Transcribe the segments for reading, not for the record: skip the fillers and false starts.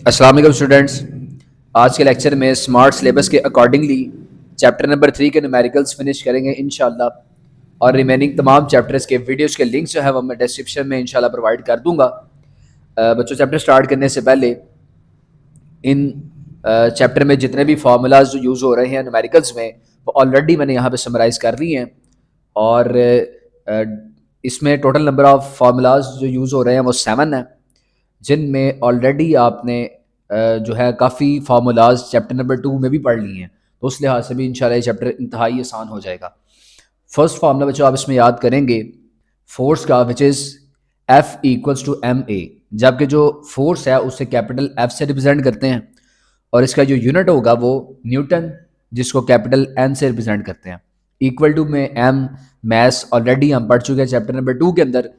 अस्सलाम वालेकुम स्टूडेंट्स। आज के लेक्चर में स्मार्ट सिलेबस के अकॉर्डिंगली चैप्टर नंबर 3 के न्यूमेरिकल्स फिनिश करेंगे इंशाल्लाह। और रिमेनिंग तमाम चैप्टर्स के वीडियोस के लिंक्स जो है वो मैं डिस्क्रिप्शन में इंशाल्लाह प्रोवाइड कर दूंगा। बच्चों, चैप्टर स्टार्ट करने से पहले इन चैप्टर में जितने भी फार्मूलाज जो यूज़ हो रहे हैं न्यूमेरिकल्स में वो ऑलरेडी मैंने यहाँ पे समराइज़ कर ली हैं। और इसमें टोटल नंबर ऑफ़ फार्मूलाज जो यूज़ हो रहे हैं वो 7 हैं, जिनमें ऑलरेडी आपने जो है काफ़ी फार्मूलाज चैप्टर नंबर 2 में भी पढ़ लिए हैं, तो उस लिहाज से भी इंशाल्लाह ये चैप्टर इंतहाई आसान हो जाएगा। फर्स्ट फार्मूला बच्चों आप इसमें याद करेंगे फोर्स का, which is F equals to M A, जबकि जो फोर्स है उसे कैपिटल F से रिप्रेजेंट करते हैं और इसका जो यूनिट होगा वो न्यूटन, जिसको कैपिटल N से रिप्रेजेंट करते हैं। इक्वल टू में M मैस ऑलरेडी हम पढ़ चुके हैं चैप्टर नंबर 2 के अंदर।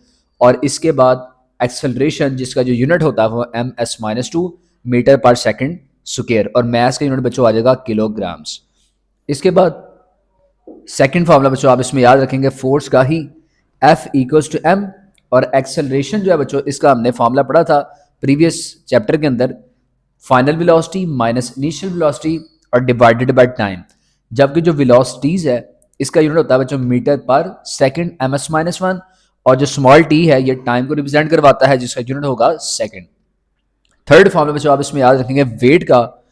और इसके बाद एक्सेलरेशन, जिसका जो यूनिट होता है वो ms-2 मीटर पर सेकंड स्क्वायर, और मैस का यूनिट बच्चों आ जाएगा किलोग्राम्स। इसके बाद सेकंड फार्मूला बच्चों आप इसमें याद रखेंगे फोर्स का ही, F इक्वल्स टू m, और एक्सेलरेशन जो है बच्चों इसका हमने फार्मूला पढ़ा था प्रीवियस चैप्टर के अंदर, final velocity minus initial velocity और डिवाइडेड बाय टाइम। जबकि जो वेलोसिटीज है इसका यूनिट होता है बच्चों मीटर पर सेकंड ms-1, और जो स्मॉल t है ये टाइम को रिप्रेजेंट करवाता है, जिसका यूनिट होगा सेकंड। थर्ड फार्मूला बच्चों आप इसमें याद रखेंगे वेट का,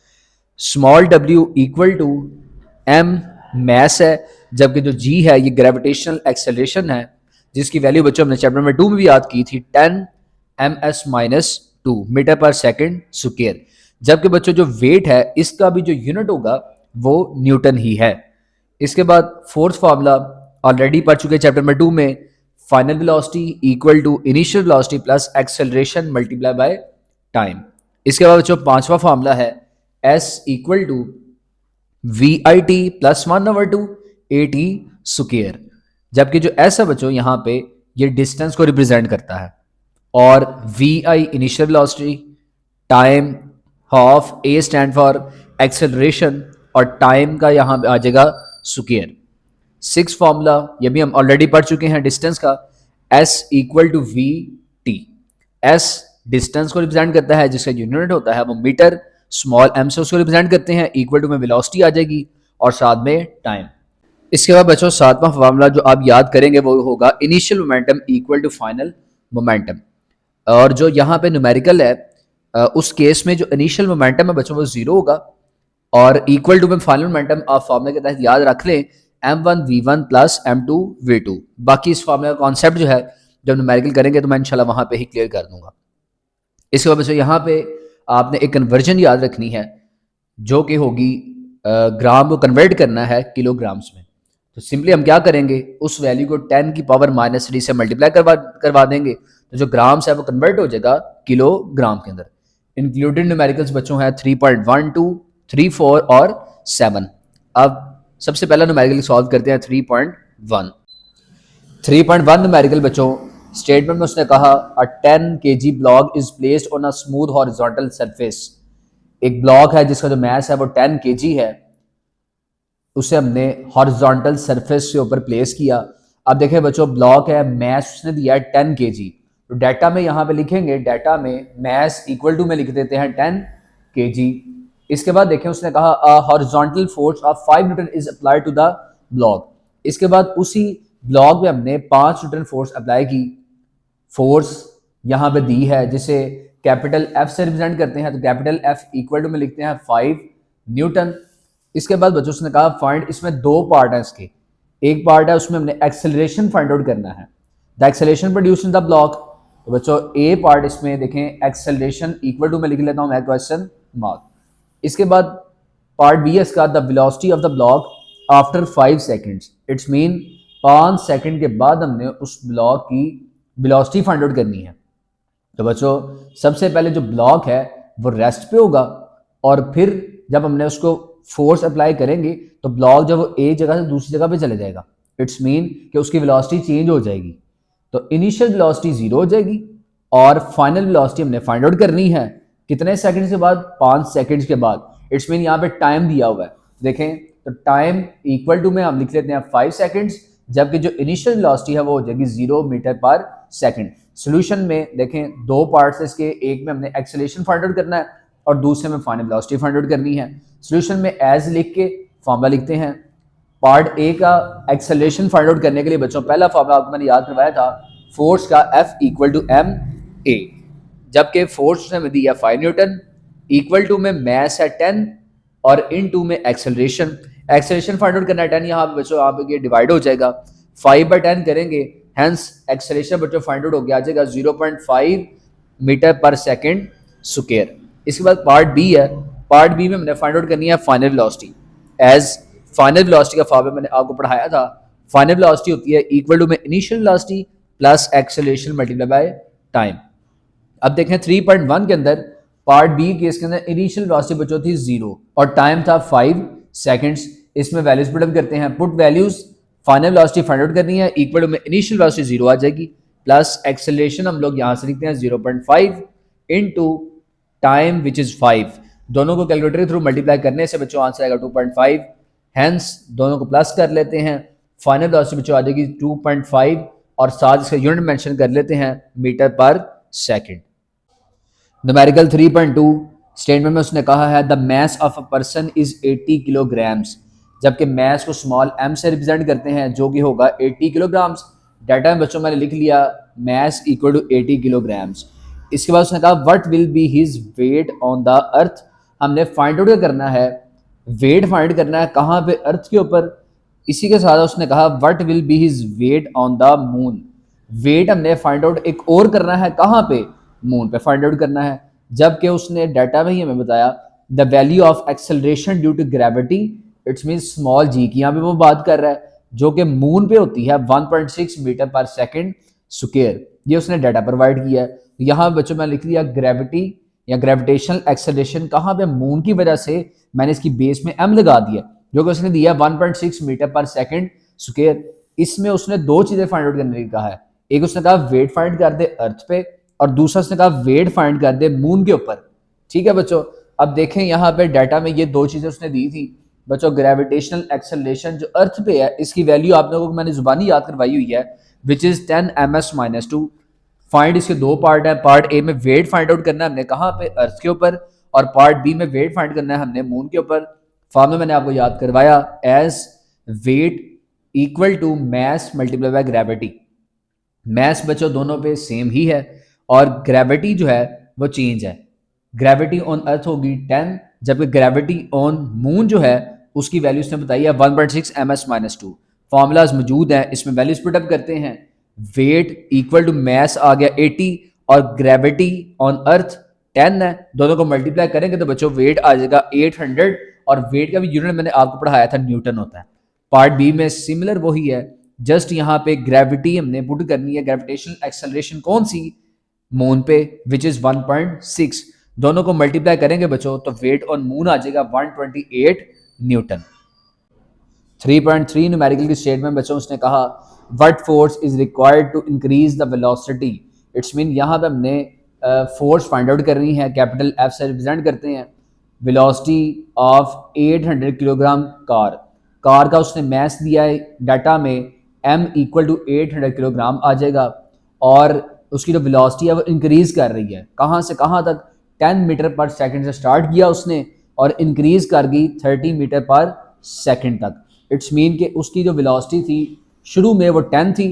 small w equal to m mass है, जबकि जो g है ये ग्रेविटेशनल एक्सेलरेशन है, जिसकी वैल्यू बच्चों हमने चैप्टर नंबर 2 में भी याद की थी 10 ms-2 मीटर पर सेकंड स्क्वायर। जबकि बच्चों जो वेट है इसका भी जो यूनिट होगा वो न्यूटन ही है। इसके बाद फोर्थ फार्मूला ऑलरेडी पढ़ चुके चैप्टर नंबर 2 में, final velocity equal to initial velocity plus acceleration multiply by time. इसके बाद बच्चों पांचवा फार्मूला है S equal to VIT plus 1/2 AT square. जबकि जो S है बच्चों यहाँ पे ये डिस्टेंस को रिप्रेजेंट करता है, और VI initial velocity, time half, A stand for acceleration, और टाइम का यहाँ पे आ जाएगा स्क्वायर। सिक्स फार्मूला ये भी हम ऑलरेडी पढ़ चुके हैं डिस्टेंस का, S equal to VT। S distance को रिप्रेजेंट करता है, जिसका यूनिट होता है वो मीटर, स्मॉल m से उसको रिप्रेजेंट करते हैं, इक्वल टू में वेलोसिटी आ जाएगी और साथ में टाइम। इसके बाद बच्चों सातवां फार्मूला जो आप याद करेंगे वो होगा initial momentum equal to final momentum. और जो यहाँ पे न्यूमेरिकल है उस केस में जो इनिशियल मोमेंटम है बच्चों वो जीरो होगा, और इक्वल टू में फाइनल मोमेंटम आप फार्मूले के तहत याद रख लें m1 v1 plus m2 v2। बाकी इस फार्मूले का कॉन्सेप्ट जो है जब न्यूमेरिकल करेंगे तो मैं इंशाल्लाह वहाँ पे ही क्लियर कर दूंगा। इसके बाद बच्चों यहाँ पे आपने एक कन्वर्जन याद रखनी है, जो कि होगी ग्राम को कन्वर्ट करना है किलोग्राम्स में। तो सिंपली हम क्या करेंगे, उस वैल्यू को 10 की पावर -3 से मल्टीप्लाई करवा देंगे, तो जो ग्राम्स है वो कन्वर्ट हो जाएगा किलोग्राम के अंदर। इंक्लूडेड न्यूमेरिकल्स बच्चों है 3.12, 3, 4 और 7। अब सबसे पहला न्यूमेरिकल सॉल्व करते हैं 3.1। 3.1 न्यूमेरिकल बच्चों स्टेटमेंट में उसने कहा अ 10 kg block is placed on a smooth horizontal surface. एक ब्लॉक है जिसका जो मैस है वो 10 kg है, उसे हमने हॉरिजॉन्टल सरफेस के ऊपर प्लेस किया। अब देखें बच्चों ब्लॉक है, मैस उसने दिया है 10 kg, तो डाटा में यहाँ पे लिखेंगे, डाटा में मैस इक्वल टू में लिख देते हैं 10 kg। इसके बाद देखें उसने कहा a horizontal force of 5 newton is applied to the block. इसके बाद उसी ब्लॉक में हमने 5 न्यूटन फोर्स अप्लाई की। फोर्स यहाँ पे दी है जिसे कैपिटल F से रिप्रेजेंट करते हैं, तो कैपिटल F इक्वल टू में लिखते हैं 5 न्यूटन। इसके बाद बच्चों उसने कहा फाइंड, इसमें दो पार्ट है इसके, एक पार्ट है उसमें हमने एक्सेलरेशन फाइंड आउट करना है, the acceleration produce in the block. तो बच्चों ए पार्ट इसमें देखें एक्सेलरेशन इक्वल टू में लिख लेता हूँ मैं क्वेश्चन मार्क। इसके बाद पार्ट बी है इसका, the velocity of the block after 5 seconds. It's mean 5 second के बाद हमने उस ब्लॉक की वेलोसिटी फाइंड आउट करनी है। तो बच्चों सबसे पहले जो ब्लॉक है वो रेस्ट पे होगा, और फिर जब हमने उसको फोर्स अप्लाई करेंगे तो ब्लॉक जब वो एक जगह से दूसरी जगह पे चले जाएगा, इट्स मीन कि उसकी वेलोसिटी चेंज हो जाएगी। तो इनिशियल वेलोसिटी 0 हो जाएगी, और फाइनल वेलोसिटी हमने फाइंड आउट करनी है कितने सेकंड के बाद, 5 सेकंड के बाद। इट्स मीन यहाँ पे टाइम दिया हुआ है, देखें तो टाइम इक्वल टू में हम लिख लेते हैं 5 सेकंड्स, जबकि जो इनिशियल वेलोसिटी है वो हो जाएगी 0 मीटर पर सेकंड। सॉल्यूशन में देखें दो पार्ट्स इसके, एक में हमने एक्सेलरेशन फाइंड आउट करना है और दूसरे में फाइनल वेलोसिटी फाइंड आउट करनी है। सोल्यूशन में एज लिख के फॉर्मूला लिखते हैं। पार्ट ए का एक्सेलरेशन फाइंड आउट करने के लिए बच्चों पहला फॉर्मूला आपको मैंने याद करवाया था, फोर्स का F equal to M A, जबकि फोर्स ने दिया 5 न्यूटन, इक्वल टू में मैस है 10 और इन टू में एक्सेलरेशन फाइंड आउट करना है 10। यहाँ पे बच्चों आप ये डिवाइड हो जाएगा, 5/10 करेंगे, हेंस एक्सेलरेशन बच्चों फाइंड आउट हो गया, आ जाएगा 0.5 मीटर पर सेकेंड स्क्वायर। इसके बाद पार्ट बी है, पार्ट बी में हमने फाइंड आउट करनी है final velocity. As final velocity का फॉर्मूला मैंने आपको पढ़ाया था, फाइनल वेलोसिटी होती है इक्वल टू में initial velocity plus acceleration multiply by time. अब देखें 3.1 के अंदर पार्ट बी केस के अंदर इनिशियल वेलोसिटी बच्चों थी 0 और टाइम था 5 सेकंड्स। इसमें वैल्यूज पुट अप करते हैं, put values, final velocity find out करनी है, इक्वल टू में इनिशियल वेलोसिटी 0 आ जाएगी प्लस एक्सेलरेशन हम लोग यहाँ से लिखते हैं 0.5 इनटू टाइम विच इज 5। दोनों को कैलकुलेटर के थ्रू मल्टीप्लाई करने से बच्चों आंसर आएगा 2.5, हेंस दोनों को प्लस कर लेते हैं, फाइनल वेलोसिटी बच्चों आ जाएगी 2.5 और साथ इसका यूनिट मेंशन कर लेते हैं मीटर पर सेकंड। न्यूमेरिकल 3.2 स्टेटमेंट में उसने कहा है the mass of a person is 80 kilograms, जबकि मैस को स्मॉल m से रिप्रेजेंट करते हैं जो कि होगा 80 किलोग्राम्स। डाटा में बच्चों मैंने लिख लिया मैस इक्वल टू 80 किलोग्राम्स। इसके बाद उसने कहा what will be his weight on the earth. हमने फाइंड आउट करना है, वेट फाइंड करना है कहाँ पे, अर्थ के ऊपर। इसी के साथ उसने कहा what will be his weight on the moon. Weight हमने फाइंड आउट एक और करना है कहाँ पे, मून पे फाइंड आउट करना है, जबकि उसने डाटा में ही हमें बताया the value of acceleration due to gravity, it's mean small G की यहाँ पे वो बात कर रहा है, जो कि मून पे होती है 1.6 मीटर पर सेकंड स्क्वायर। ये उसने डाटा प्रोवाइड किया है। यहाँ बच्चों में लिख दिया ग्रेविटी या ग्रेविटेशनल एक्सेलरेशन कहाँ पे, मून की वजह से मैंने इसकी बेस में m लगा दिया, जो कि उसने दिया 1.6 मीटर पर सेकंड स्क्वायर। इसमें उसने दो चीजें फाइंड आउट करने की कहा है, एक उसने कहा वेट फाइंड कर दे अर्थ पे और दूसरा उसने कहा वेट फाइंड कर दे मून के ऊपर। ठीक है बच्चों, अब देखें यहाँ पे डाटा में ये दो चीजें उसने दी थी बच्चों। ग्रेविटेशनल एक्सेलरेशन जो अर्थ पे है इसकी वैल्यू आप लोगों को मैंने जुबानी याद करवाई हुई है, विच इज 10 ms-2। फाइंड इसके दो पार्ट है, पार्ट ए में वेट फाइंड आउट करना है हमने कहाँ पे, अर्थ के ऊपर, और पार्ट बी में वेट फाइंड करना है हमने मून के ऊपर। फॉर्मूला मैंने आपको याद करवाया as weight equal to mass multiply by gravity. Mass बच्चों दोनों पे सेम ही है और ग्रेविटी जो है वो चेंज है। ग्रेविटी ऑन अर्थ होगी 10, जबकि ग्रेविटी ऑन मून जो है उसकी वैल्यू उसने बताई है 1.6 ms-2। फॉर्मूलाज मौजूद हैं, इसमें वैल्यूज पुट अप करते हैं। वेट इक्वल टू मैस आ गया 80 और ग्रेविटी ऑन अर्थ 10 है, दोनों को मल्टीप्लाई करेंगे तो बच्चों वेट आ जाएगा 800 और वेट का भी यूनिट मैंने आपको पढ़ाया था न्यूटन होता है। पार्ट बी में सिमिलर वही है, जस्ट यहाँ पे ग्रेविटी हमने पुट करनी है, ग्रेविटेशनल एक्सेलरेशन कौन सी, मून पे, विच इज 1.6। दोनों को मल्टीप्लाई करेंगे बच्चों तो वेट ऑन मून आ जाएगा 128 न्यूटन। 3.3 न्यूमेरिकल की स्टेटमेंट बच्चों उसने कहा what force is required to increase the velocity. It's mean यहाँ पे हमने फोर्स फाइंड आउट करनी है, कैपिटल एफ से रिप्रेजेंट करते हैं वेलोसिटी ऑफ 800 किलोग्राम कार का उसने मैस दिया है डाटा में, m इक्वल टू 800 किलोग्राम आ जाएगा और उसकी जो वेलोसिटी है वो इंक्रीज कर रही है कहाँ से कहाँ तक, 10 मीटर पर सेकंड से स्टार्ट किया उसने और इंक्रीज कर गई 30 मीटर पर सेकंड तक। इट्स मीन कि उसकी जो वेलोसिटी थी शुरू में वो 10 थी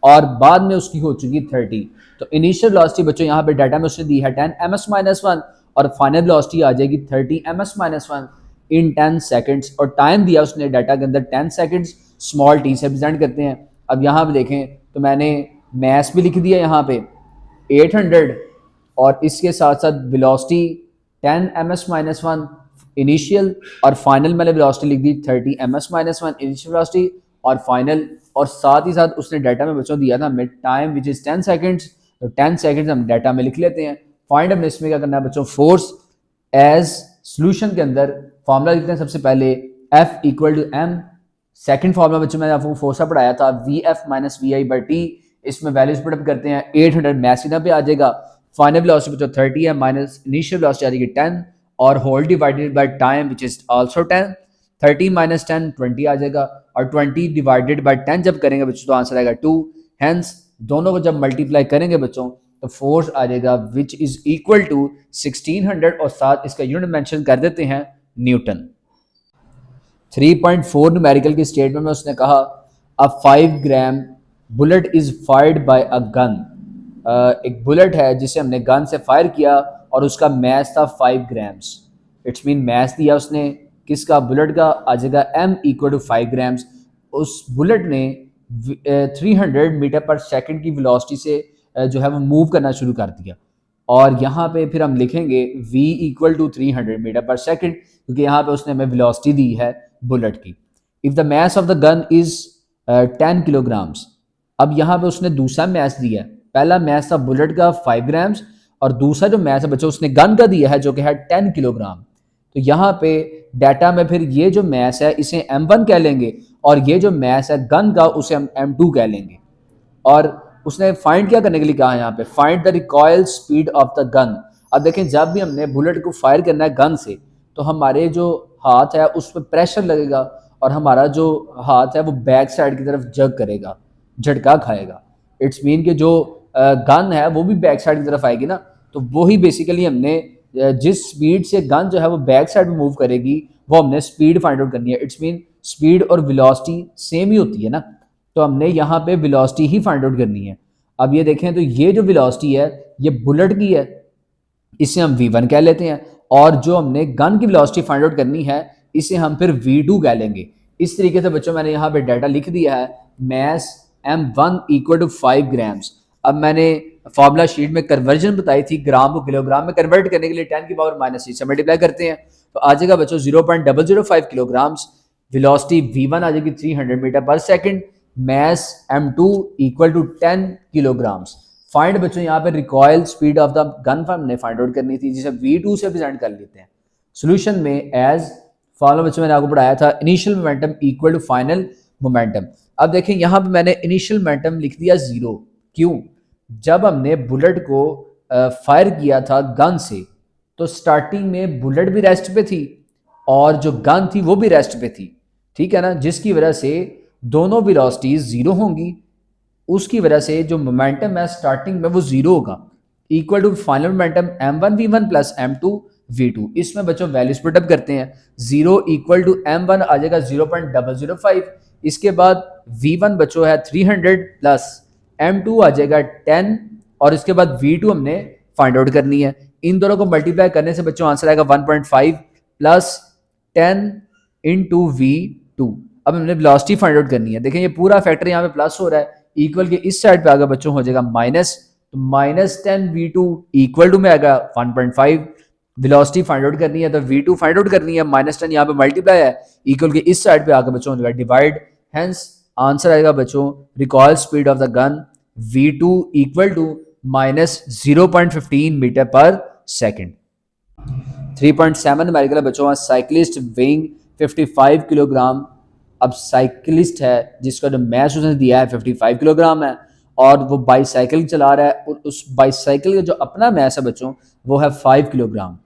और बाद में उसकी हो चुकी 30। तो इनिशियल वेलोसिटी बच्चों यहाँ पे डाटा में उसने दी है 10 ms-1 और फाइनल वेलोसिटी आ जाएगी 30 ms-1 इन 10 सेकंड्स और टाइम दिया उसने डाटा के अंदर 10 सेकंड्स, स्मॉल टी से रिप्रेजेंट करते हैं। अब यहाँ पे देखें तो मैंने मैस भी लिख दिया यहाँ पे 800 और इसके साथ साथ वेलोसिटी 10 ms-1 इनिशियल और फाइनल मैंने वेलोसिटी लिख दी 30 ms-1 इनिशियल वेलोसिटी और फाइनल, और साथ ही साथ उसने डाटा में बच्चों दिया था mid time which is 10 seconds, तो 10 सेकंड्स हम डाटा में लिख लेते हैं। फाइंड हमने इसमें क्या करना है बच्चों, फोर्स एज सॉल्यूशन के अंदर फॉर्मूला लिखते हैं सबसे पहले F equal to m। Second formula बच्चों मैंने आपको फोर्स का पढ़ाया था VF-VI/T। इसमें वैल्यूज पुट अप करते हैं, 800 मैस यहाँ पे आ जाएगा, फाइनल वेलोसिटी बच्चों 30 है माइनस इनिशियल वेलोसिटी आ जाएगी 10 और whole divided by time which is also 10, 30 minus 10 20 आ जाएगा और 20 डिवाइडेड बाय 10 जब करेंगे बच्चों तो आंसर आएगा 2। हेंस दोनों को जब मल्टीप्लाई करेंगे बच्चों तो फोर्स आ जाएगा विच इज इक्वल टू 1600 और साथ इसका यूनिट मेंशन कर देते हैं न्यूटन। 3.4 न्यूमेरिकल की स्टेटमेंट में उसने कहा a 5 gram bullet is fired by a gun. एक बुलेट है जिसे हमने गन से फायर किया और उसका मैस था 5 ग्राम्स। इट्स मीन मैस दिया उसने किसका, बुलेट का, आ जाएगा m इक्वल टू 5 ग्राम्स। उस बुलेट ने 300 मीटर पर सेकंड की वेलोसिटी से जो है वो मूव करना शुरू कर दिया। और यहाँ पे फिर हम लिखेंगे v इक्वल टू 300 मीटर पर सेकंड, क्योंकि यहाँ पे उसने हमें वेलोसिटी दी है बुलेट की। If the mass of the gun is 10 kilograms. अब यहाँ पे उसने दूसरा मैस दिया है, पहला मैस था बुलेट का 5 ग्राम्स और दूसरा जो मैस है बच्चों उसने गन का दिया है जो कि है 10 किलोग्राम। तो यहाँ पे डाटा में फिर ये जो मैस है इसे m1 कह लेंगे और ये जो मैस है गन का उसे हम m2 कह लेंगे। और उसने फाइंड क्या करने के लिए कहा है यहाँ पे, find the recoil speed of the gun. अब देखें जब भी हमने बुलेट को फायर करना है गन से तो हमारे जो हाथ है उस पर प्रेशर लगेगा और हमारा जो हाथ है वो बैक साइड की तरफ जग करेगा, झटका खाएगा। इट्स मीन कि जो गन है वो भी बैक साइड की तरफ आएगी ना, तो वही बेसिकली हमने जिस स्पीड से गन जो है वो बैक साइड में मूव करेगी वो हमने स्पीड फाइंड आउट करनी है। इट्स मीन स्पीड और वेलोसिटी सेम ही होती है ना, तो हमने यहाँ पे वेलोसिटी ही फाइंड आउट करनी है। अब ये देखें तो ये जो वेलोसिटी है ये बुलेट की है, इसे हम v1 कह लेते हैं, और जो हमने गन की वेलोसिटी फाइंड आउट करनी है इसे हम फिर v2 कह लेंगे। इस तरीके से बच्चों मैंने यहाँ पे डाटा लिख दिया है, mess m1 equal to 5 grams. अब मैंने फॉर्मूला शीट में कन्वर्जन बताई थी, ग्राम को किलोग्राम में कन्वर्ट करने के लिए 10 की पावर -6 से मल्टीप्लाई करते हैं तो आ जाएगा बच्चों 0.005 किलोग्राम्स। वेलोसिटी v1 आ जाएगी 300 मीटर पर second, mass m2 equal to 10 kilograms. Find बच्चों यहाँ पे recoil speed of the gun हमने फाइंड आउट करनी थी जिसे v2 से प्रेजेंट कर लेते हैं सोल्यूशन में एज फॉलो। बच्चों मैंने आपको पढ़ाया था initial momentum equal to final momentum. अब देखें यहाँ पे मैंने इनिशियल मोमेंटम लिख दिया 0। क्यों? जब हमने बुलेट को फायर किया था गन से तो स्टार्टिंग में बुलेट भी रेस्ट पे थी और जो गन थी वो भी रेस्ट पे थी, ठीक है ना, जिसकी वजह से दोनों वेलोसिटीज 0 होंगी। उसकी वजह से जो मोमेंटम है स्टार्टिंग में वो 0 होगा, equal to final momentum m1 v1 plus m2 v2। इसमें बच्चों वैल्यूज पुट अप करते हैं, 0 इक्वल टू m1 आ जाएगा 0.005, इसके बाद v1 बच्चों है 300 प्लस m2 आ जाएगा 10 और इसके बाद v2 हमने फाइंड आउट करनी है। इन दोनों को मल्टीप्लाई करने से बच्चों आंसर आएगा 1.5 प्लस 10 इंटू v2। अब हमने वेलोसिटी फाइंड आउट करनी है। देखें ये पूरा फैक्टर यहाँ पे प्लस हो रहा है, इक्वल के इस साइड पे आगे बच्चों हो जाएगा माइनस, तो -10 v2 इक्वल टू में आएगा 1.5। वेलोसिटी फाइंड आउट करनी है तो v2 फाइंड आउट करनी है, -10 यहाँ पे मल्टीप्लाई है, इक्वल के इस साइड पे आगे बच्चों हो जाएगा डिवाइड। हेंस आंसर आएगा बच्चों recoil speed of the gun v2 equal to -0.15 meter पर सेकेंड। 3.7 न्यूमेरिकल बच्चों साइकिलिस्ट वेइंग 55 किलोग्राम। अब साइकिलिस्ट है जिसका जो मैस उसने दिया है 55 किलोग्राम है और वो बाईसाइकिल चला रहा है और उस बाईसाइकिल का जो अपना मैस है बच्चों वो है 5 किलोग्राम।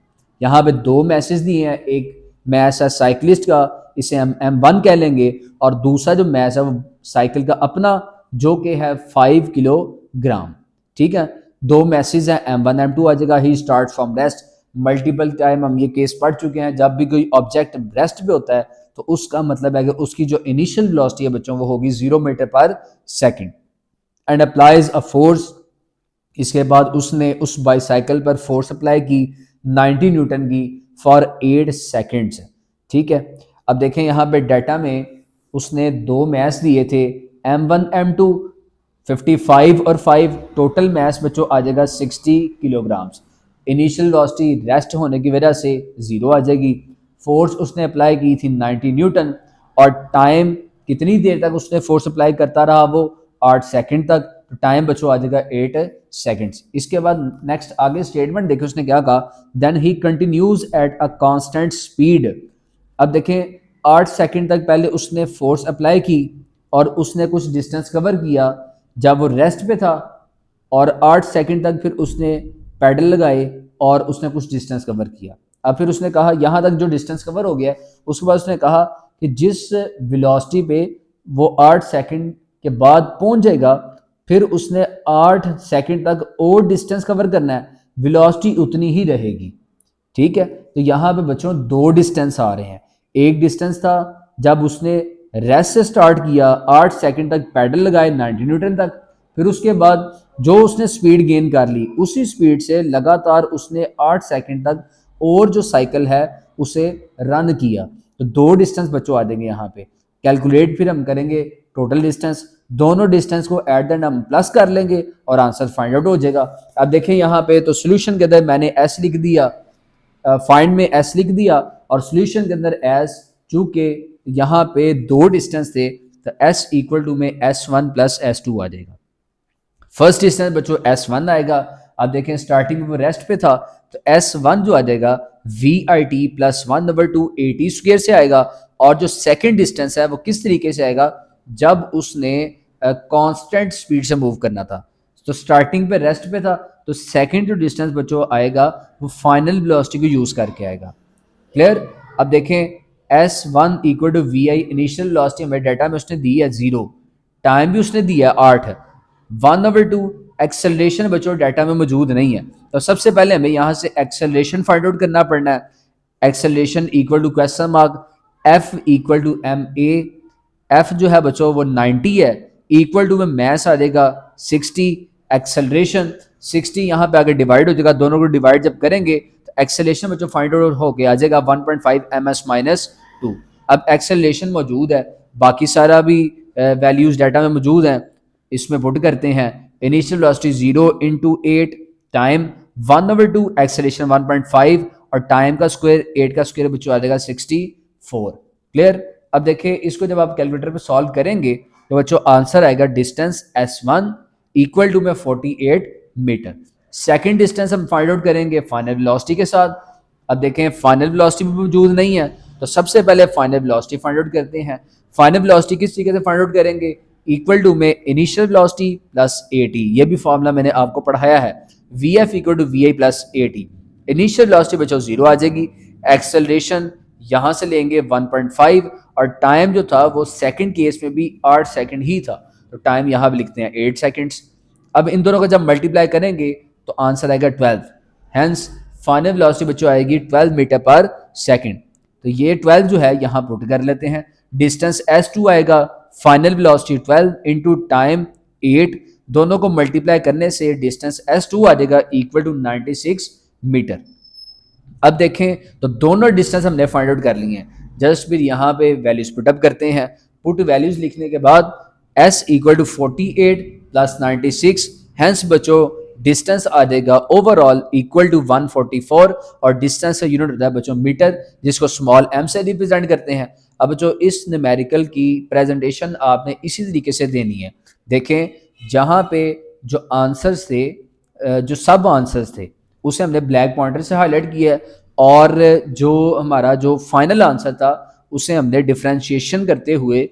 यहाँ पे दो मैसेज दिए हैं, एक मैस है साइकिलिस्ट का इसे हम m1 कह लेंगे और दूसरा जो मैस है वो साइकिल का अपना जो कि है 5 किलोग्राम, ठीक है। दो मैसेज हैं m1 m2 आ जाएगा। He start from rest, multiple time हम ये केस पढ़ चुके हैं, जब भी कोई ऑब्जेक्ट रेस्ट पे होता है तो उसका मतलब है कि उसकी जो इनिशियल वेलोसिटी है बच्चों वो होगी 0 मीटर पर second and applies a force. इसके बाद उसने उस बाईसाइकिल पर फोर्स अप्लाई की 90 न्यूटन की फॉर 8 सेकंड्स, ठीक है। अब देखें यहाँ पे डाटा में उसने दो मैस दिए थे m1 m2 55 और 5, टोटल मैस बच्चों आ जाएगा 60 किलोग्राम्स। इनिशियल वेलोसिटी रेस्ट होने की वजह से 0 आ जाएगी। फोर्स उसने अप्लाई की थी 90 न्यूटन और टाइम कितनी देर तक उसने फोर्स अप्लाई करता रहा वो 8 सेकंड तक, तो टाइम बच्चों आ जाएगा 8 सेकंड्स। इसके बाद नेक्स्ट आगे स्टेटमेंट देखिए उसने क्या कहा, then he continues at a constant speed. अब देखें 8 सेकंड तक पहले उसने फोर्स अप्लाई की और उसने कुछ डिस्टेंस कवर किया जब वो रेस्ट पे था और 8 सेकंड तक फिर उसने पैडल लगाए और उसने कुछ डिस्टेंस कवर किया। अब फिर उसने कहा यहाँ तक जो डिस्टेंस कवर हो गया उसके बाद उसने कहा कि जिस वेलोसिटी पे वो 8 सेकंड के बाद पहुंच जाएगा फिर उसने 8 सेकंड तक और डिस्टेंस कवर करना है, वेलोसिटी उतनी ही रहेगी। ठीक है, तो यहाँ पे बच्चों दो डिस्टेंस आ रहे हैं। एक डिस्टेंस था जब उसने रेस्ट से स्टार्ट किया, 8 सेकंड तक पैडल लगाए 90 न्यूटन तक, फिर उसके बाद जो उसने स्पीड गेन कर ली, उसी स्पीड से लगातार उसने 8 सेकंड तक और जो साइकिल है उसे रन किया। तो दो डिस्टेंस बच्चों आ जाएंगे यहाँ पे। कैलकुलेट फिर हम करेंगे टोटल डिस्टेंस, दोनों डिस्टेंस को एट द एंड हम प्लस कर लेंगे और आंसर फाइंड आउट हो जाएगा। अब देखें यहाँ पे तो सोल्यूशन के अंदर मैंने एस लिख दिया, फाइंड में एस लिख दिया, और सोल्यूशन के अंदर एस, चूंकि यहाँ पे दो डिस्टेंस थे तो एस इक्वल टू में S1 प्लस S2 आ जाएगा। फर्स्ट डिस्टेंस बच्चों S1 आएगा। अब देखें स्टार्टिंग में वो रेस्ट पे था तो S1 जो आ जाएगा VIT प्लस 1/2 AT स्क्वायर से आएगा। और जो सेकंड डिस्टेंस है वो किस तरीके से आएगा, जब उसने कांस्टेंट स्पीड से मूव करना था। तो स्टार्टिंग पे रेस्ट पे था तो सेकंड जो डिस्टेंस बच्चों आएगा वो फाइनल वेलोसिटी को यूज करके आएगा। क्लियर। अब देखें S1 equal to VI, initial velocity हमें डाटा में उसने दी है 0, टाइम भी उसने दिया है 8 है, 1/2 एक्सेलरेशन बच्चों डाटा में मौजूद नहीं है। तो सबसे पहले हमें यहाँ से एक्सेलरेशन फाइंड आउट करना पड़ना है। Acceleration equal to question mark F equal to MA, F जो है बच्चों वो 90 है, इक्वल टू में मैस आ जाएगा 60, एक्सेलरेशन 60 यहाँ पे आगे डिवाइड हो जाएगा, दोनों को डिवाइड जब करेंगे तो एक्सेलरेशन बच्चों फाइंड आउट होके आ जाएगा 1.5 ms माइनस 2। अब एक्सेलरेशन मौजूद है, बाकी सारा भी वैल्यूज डाटा में मौजूद हैं, इसमें पुट करते हैं। Initial velocity 0 into 8, time 1/2, acceleration 1.5 और टाइम का स्क्वायर 8 का स्क्वायर बच्चों आ जाएगा 64। क्लियर। अब देखिए इसको जब आप कैलकुलेटर पे सॉल्व करेंगे तो बच्चों आंसर आएगा डिस्टेंस S1 इक्वल टू में 48 मीटर। सेकंड डिस्टेंस हम फाइंड आउट करेंगे फाइनल वेलोसिटी के साथ। अब देखें फाइनल वेलोसिटी भी मौजूद नहीं है तो सबसे पहले फाइनल वेलोसिटी फाइंड आउट करते हैं। फाइनल वेलोसिटी किस तरीके से फाइंड आउट करेंगे, इक्वल टू में इनिशियल वेलोसिटी प्लस AT, ये भी फॉर्मूला मैंने आपको पढ़ाया है, VF equal to VI plus AT। Initial velocity बच्चों 0 आ जाएगी, एक्सेलरेशन यहाँ से लेंगे 1.5 और टाइम जो था वो सेकंड केस में भी 8 सेकंड ही था तो टाइम यहाँ भी लिखते हैं 8 सेकंड्स। अब इन दोनों को जब मल्टीप्लाई करेंगे तो आंसर आएगा 12, हेंस फाइनल वेलोसिटी बच्चों आएगी 12 मीटर पर सेकंड। तो ये 12 जो है यहाँ पुट कर लेते हैं। डिस्टेंस S2 आएगा, फाइनल वेलोसिटी 12 इंटू टाइम 8, दोनों को मल्टीप्लाई करने से डिस्टेंस S2 आ जाएगा इक्वल टू 96 मीटर। अब देखें तो दोनों डिस्टेंस हमने फाइंड आउट कर लिए हैं। जस्ट फिर यहाँ पे वैल्यूज पुटअप करते हैं। पुट वैल्यूज लिखने के बाद S equal to 48 plus 96, hence बच्चों डिस्टेंस आ जाएगा ओवरऑल इक्वल टू 144 और डिस्टेंस का यूनिट होता है बच्चों मीटर, जिसको स्मॉल m से रिप्रेजेंट करते हैं। अब बच्चों इस न्यूमेरिकल की प्रेजेंटेशन आपने इसी तरीके से देनी है। देखें जहाँ पे जो आंसर्स थे, जो सब आंसर्स थे उसे हमने ब्लैक पॉइंटर से हाईलाइट किया है और जो हमारा जो फाइनल आंसर था उसे हमने डिफ्रेंशिएशन करते हुए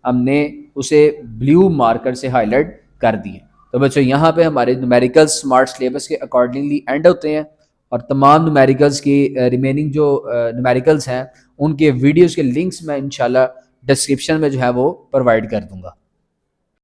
हमने उसे ब्लू मार्कर से हाईलाइट कर दिए। तो बच्चों यहाँ पे हमारे न्यूमेरिकल्स स्मार्ट सिलेबस के अकॉर्डिंगली एंड होते हैं और तमाम न्यूमेरिकल्स की रिमेनिंग जो न्यूमेरिकल्स हैं उनके वीडियोस के लिंक्स मैं इंशाल्लाह डिस्क्रिप्शन में जो है वो प्रोवाइड कर दूंगा।